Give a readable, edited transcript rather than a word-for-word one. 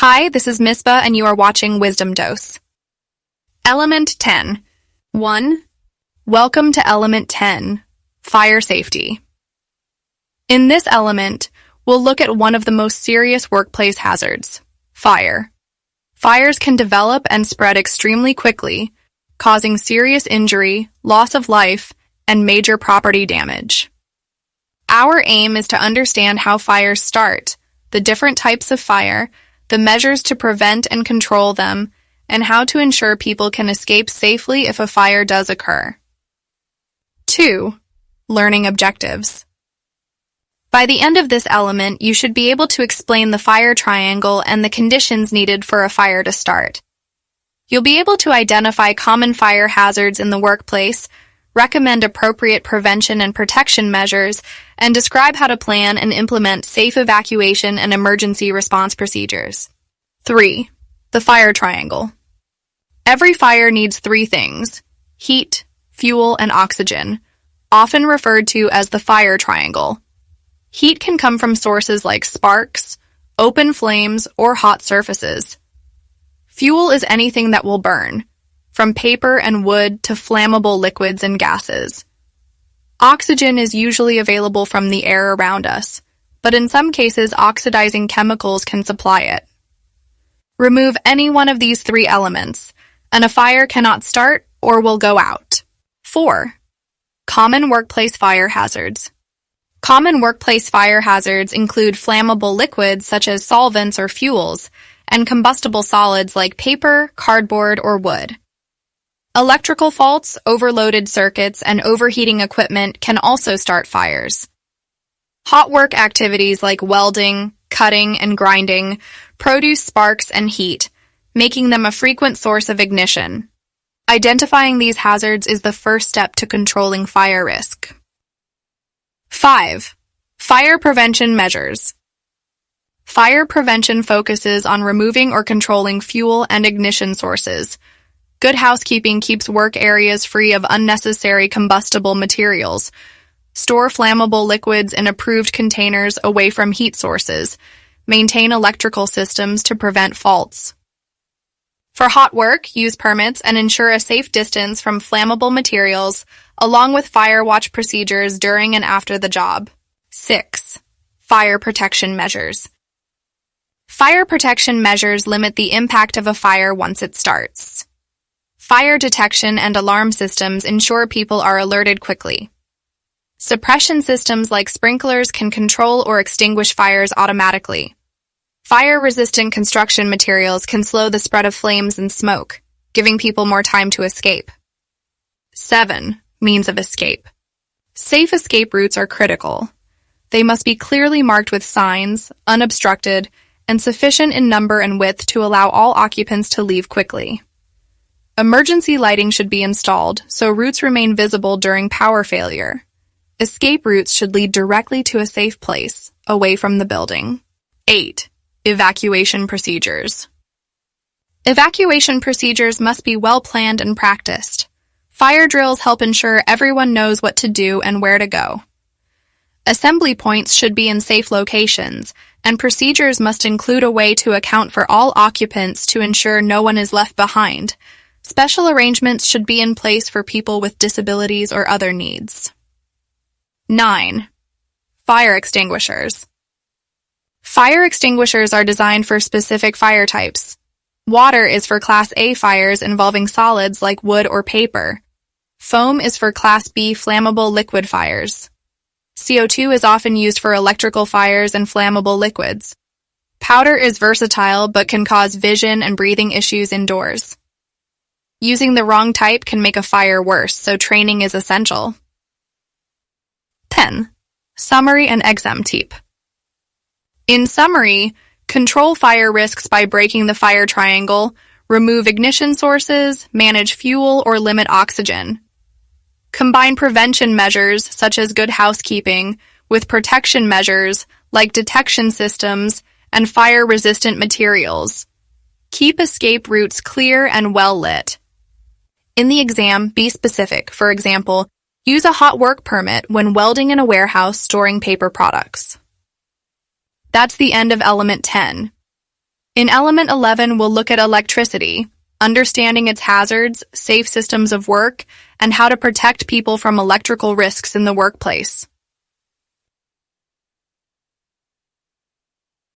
Hi, this is Misbah, and you are watching Wisdom Dose. Element-10. 1. Welcome to Element-10, Fire Safety. In this element, we'll look at one of the most serious workplace hazards, fire. Fires can develop and spread extremely quickly, causing serious injury, loss of life, and major property damage. Our aim is to understand how fires start, the different types of fire, the measures to prevent and control them, and how to ensure people can escape safely if a fire does occur. 2. Learning objectives. By the end of this element, you should be able to explain the fire triangle and the conditions needed for a fire to start. You'll be able to identify common fire hazards in the workplace, recommend appropriate prevention and protection measures, and describe how to plan and implement safe evacuation and emergency response procedures. 3. The fire triangle. Every fire needs 3 things: heat, fuel, and oxygen, often referred to as the fire triangle. Heat can come from sources like sparks, open flames, or hot surfaces. Fuel is anything that will burn, from paper and wood to flammable liquids and gases. Oxygen is usually available from the air around us, but in some cases oxidizing chemicals can supply it. Remove any one of these 3 elements, and a fire cannot start or will go out. 4. Common workplace fire hazards. Common workplace fire hazards include flammable liquids such as solvents or fuels, and combustible solids like paper, cardboard, or wood. Electrical faults, overloaded circuits, and overheating equipment can also start fires. Hot work activities like welding, cutting, and grinding produce sparks and heat, making them a frequent source of ignition. Identifying these hazards is the first step to controlling fire risk. 5. Fire prevention measures. Fire prevention focuses on removing or controlling fuel and ignition sources. Good housekeeping keeps work areas free of unnecessary combustible materials. Store flammable liquids in approved containers away from heat sources. Maintain electrical systems to prevent faults. For hot work, use permits and ensure a safe distance from flammable materials, along with fire watch procedures during and after the job. 6. Fire protection measures. Fire protection measures limit the impact of a fire once it starts. Fire detection and alarm systems ensure people are alerted quickly. Suppression systems like sprinklers can control or extinguish fires automatically. Fire-resistant construction materials can slow the spread of flames and smoke, giving people more time to escape. 7. Means of escape. Safe escape routes are critical. They must be clearly marked with signs, unobstructed, and sufficient in number and width to allow all occupants to leave quickly. Emergency lighting should be installed so routes remain visible during power failure. Escape routes should lead directly to a safe place, away from the building. 8. Evacuation procedures. Evacuation procedures must be well planned and practiced. Fire drills help ensure everyone knows what to do and where to go. Assembly points should be in safe locations, and procedures must include a way to account for all occupants to ensure no one is left behind. Special arrangements should be in place for people with disabilities or other needs. 9. Fire extinguishers. Fire extinguishers are designed for specific fire types. Water is for Class A fires involving solids like wood or paper. Foam is for Class B flammable liquid fires. CO2 is often used for electrical fires and flammable liquids. Powder is versatile but can cause vision and breathing issues indoors. Using the wrong type can make a fire worse, so training is essential. 10. Summary and exam tip. In summary, control fire risks by breaking the fire triangle, remove ignition sources, manage fuel or limit oxygen. Combine prevention measures such as good housekeeping with protection measures like detection systems and fire-resistant materials. Keep escape routes clear and well lit. In the exam, be specific. For example, use a hot work permit when welding in a warehouse storing paper products. That's the end of Element 10. In Element 11, we'll look at electricity, understanding its hazards, safe systems of work, and how to protect people from electrical risks in the workplace.